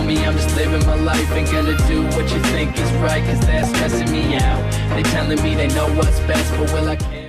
me, I'm just living my life. Ain't gonna do what you think is right, cause that's stressing me out. They telling me they know what's best, but will I care?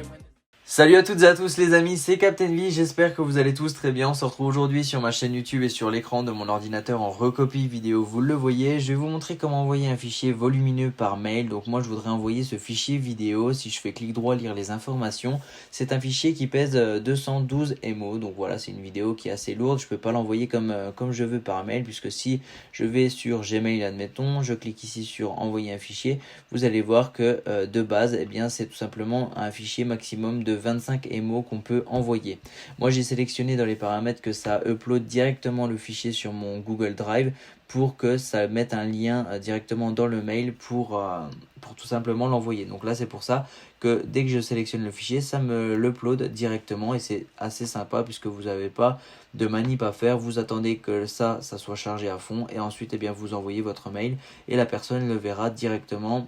Salut à toutes et à tous les amis, c'est Captain V, j'espère que vous allez tous très bien. On se retrouve aujourd'hui sur ma chaîne YouTube et sur l'écran de mon ordinateur en recopie vidéo, vous le voyez. Je vais vous montrer comment envoyer un fichier volumineux par mail. Donc moi je voudrais envoyer ce fichier vidéo. Si je fais clic droit lire les informations, c'est un fichier qui pèse 212 MO. Donc voilà, c'est une vidéo qui est assez lourde, je peux pas l'envoyer comme je veux par mail, puisque si je vais sur Gmail admettons, je clique ici sur envoyer un fichier, vous allez voir que de base, eh bien c'est tout simplement un fichier maximum de 25 MO qu'on peut envoyer. Moi j'ai sélectionné dans les paramètres que ça upload directement le fichier sur mon Google Drive pour que ça mette un lien directement dans le mail pour tout simplement l'envoyer. Donc là c'est pour ça que dès que je sélectionne le fichier, ça me l'upload directement et c'est assez sympa puisque vous n'avez pas de manip à faire. Vous attendez que ça soit chargé à fond et ensuite eh bien, vous envoyez votre mail et la personne le verra directement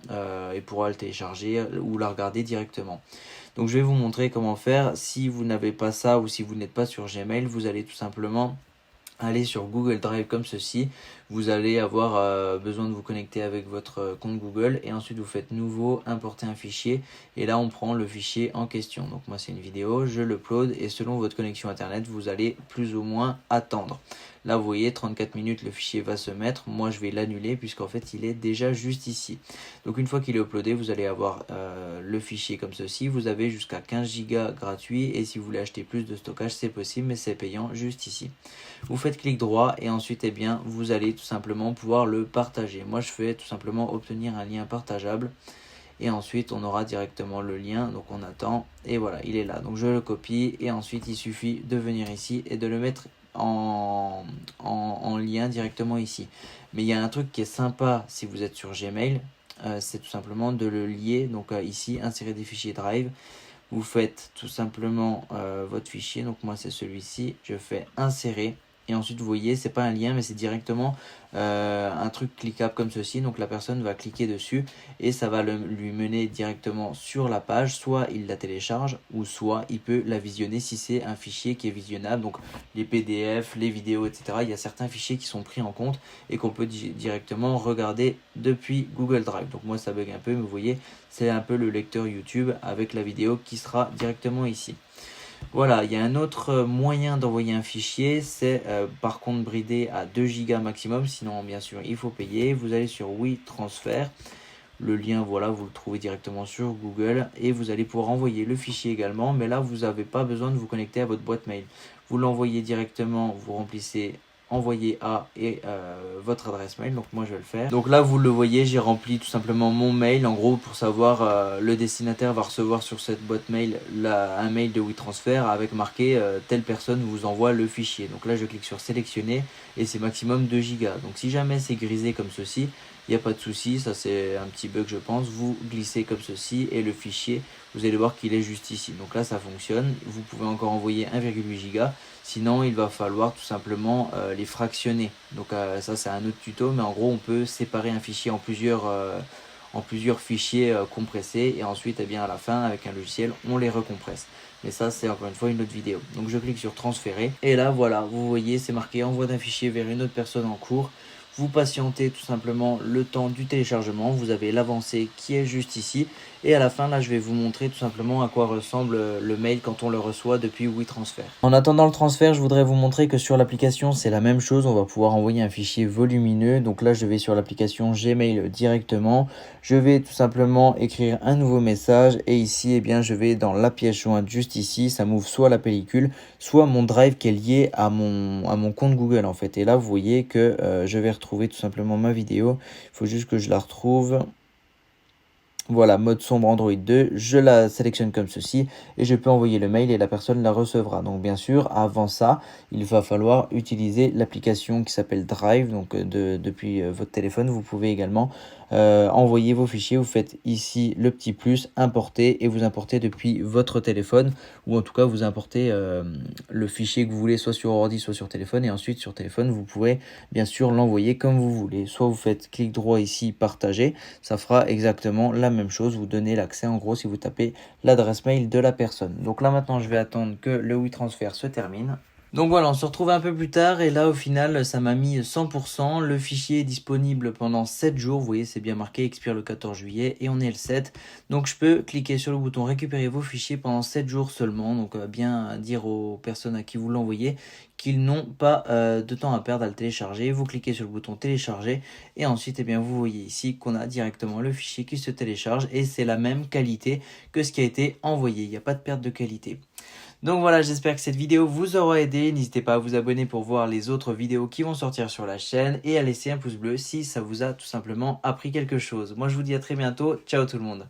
et pourra le télécharger ou la regarder directement. Donc je vais vous montrer comment faire. Si vous n'avez pas ça ou si vous n'êtes pas sur Gmail, vous allez tout simplement aller sur Google Drive comme ceci. Vous allez avoir besoin de vous connecter avec votre compte Google et ensuite vous faites nouveau, importer un fichier et là on prend le fichier en question. Donc moi c'est une vidéo, je l'upload et selon votre connexion internet vous allez plus ou moins attendre. Là vous voyez 34 minutes le fichier va se mettre, moi je vais l'annuler puisqu'en fait il est déjà juste ici. Donc une fois qu'il est uploadé vous allez avoir le fichier comme ceci, vous avez jusqu'à 15 Go gratuit et si vous voulez acheter plus de stockage c'est possible mais c'est payant juste ici. Vous faites clic droit et ensuite eh bien vous allez tout simplement pouvoir le partager. Moi je fais tout simplement obtenir un lien partageable et ensuite on aura directement le lien, donc on attend et voilà il est là. Donc je le copie et ensuite il suffit de venir ici et de le mettre en lien directement ici. Mais il y a un truc qui est sympa si vous êtes sur Gmail, c'est tout simplement de le lier. Donc ici insérer des fichiers Drive, vous faites tout simplement votre fichier, donc moi c'est celui-ci, je fais insérer et ensuite vous voyez c'est pas un lien mais c'est directement un truc cliquable comme ceci. Donc la personne va cliquer dessus et ça va lui mener directement sur la page, soit il la télécharge ou soit il peut la visionner si c'est un fichier qui est visionnable. Donc les PDF, les vidéos etc, il y a certains fichiers qui sont pris en compte et qu'on peut directement regarder depuis Google Drive. Donc moi ça bug un peu mais vous voyez c'est un peu le lecteur YouTube avec la vidéo qui sera directement ici. Voilà, il y a un autre moyen d'envoyer un fichier, c'est par contre bridé à 2 Go maximum, sinon bien sûr il faut payer. Vous allez sur WeTransfer, le lien voilà vous le trouvez directement sur Google et vous allez pouvoir envoyer le fichier également, mais là vous n'avez pas besoin de vous connecter à votre boîte mail. Vous l'envoyez directement, vous remplissez envoyer à et votre adresse mail, donc moi je vais le faire. Donc là vous le voyez, j'ai rempli tout simplement mon mail en gros pour savoir le destinataire va recevoir sur cette boîte mail un mail de WeTransfer avec marqué telle personne vous envoie le fichier. Donc là je clique sur sélectionner et c'est maximum 2 Go. Donc si jamais c'est grisé comme ceci, il n'y a pas de souci, ça c'est un petit bug je pense, vous glissez comme ceci et le fichier vous allez voir qu'il est juste ici. Donc là ça fonctionne, vous pouvez encore envoyer 1,8 Go, sinon il va falloir tout simplement les fractionner. Donc ça c'est un autre tuto, mais en gros on peut séparer un fichier en plusieurs fichiers compressés et ensuite eh bien, à la fin avec un logiciel on les recompresse. Mais ça c'est encore une fois une autre vidéo. Donc je clique sur transférer et là voilà vous voyez c'est marqué envoi d'un fichier vers une autre personne en cours. Vous patientez tout simplement le temps du téléchargement, vous avez l'avancée qui est juste ici et à la fin là je vais vous montrer tout simplement à quoi ressemble le mail quand on le reçoit depuis WeTransfer. En attendant le transfert, je voudrais vous montrer que sur l'application c'est la même chose, on va pouvoir envoyer un fichier volumineux. Donc là je vais sur l'application Gmail directement, je vais tout simplement écrire un nouveau message et ici eh bien je vais dans la pièce jointe juste ici, ça m'ouvre soit la pellicule soit mon drive qui est lié à mon compte Google en fait. Et là vous voyez que je vais retrouver tout simplement ma vidéo, il faut juste que je la retrouve. Voilà, mode sombre Android 2, je la sélectionne comme ceci et je peux envoyer le mail et la personne la recevra. Donc bien sûr, avant ça, il va falloir utiliser l'application qui s'appelle Drive. Donc depuis votre téléphone, vous pouvez également envoyer vos fichiers. Vous faites ici le petit plus, importer et vous importez depuis votre téléphone ou en tout cas vous importez le fichier que vous voulez soit sur ordi soit sur téléphone et ensuite sur téléphone vous pourrez bien sûr l'envoyer comme vous voulez. Soit vous faites clic droit ici, partager, ça fera exactement la même chose, vous donnez l'accès en gros si vous tapez l'adresse mail de la personne. Donc là maintenant je vais attendre que le WeTransfer se termine. Donc voilà, on se retrouve un peu plus tard et là au final ça m'a mis 100%. Le fichier est disponible pendant 7 jours, vous voyez c'est bien marqué, expire le 14 juillet et on est le 7. Donc je peux cliquer sur le bouton récupérer vos fichiers pendant 7 jours seulement. Donc bien dire aux personnes à qui vous l'envoyez qu'ils n'ont pas de temps à perdre à le télécharger. Vous cliquez sur le bouton télécharger et ensuite vous voyez ici qu'on a directement le fichier qui se télécharge et c'est la même qualité que ce qui a été envoyé. Il n'y a pas de perte de qualité. Donc voilà, j'espère que cette vidéo vous aura aidé. N'hésitez pas à vous abonner pour voir les autres vidéos qui vont sortir sur la chaîne et à laisser un pouce bleu si ça vous a tout simplement appris quelque chose. Moi je vous dis à très bientôt. Ciao tout le monde.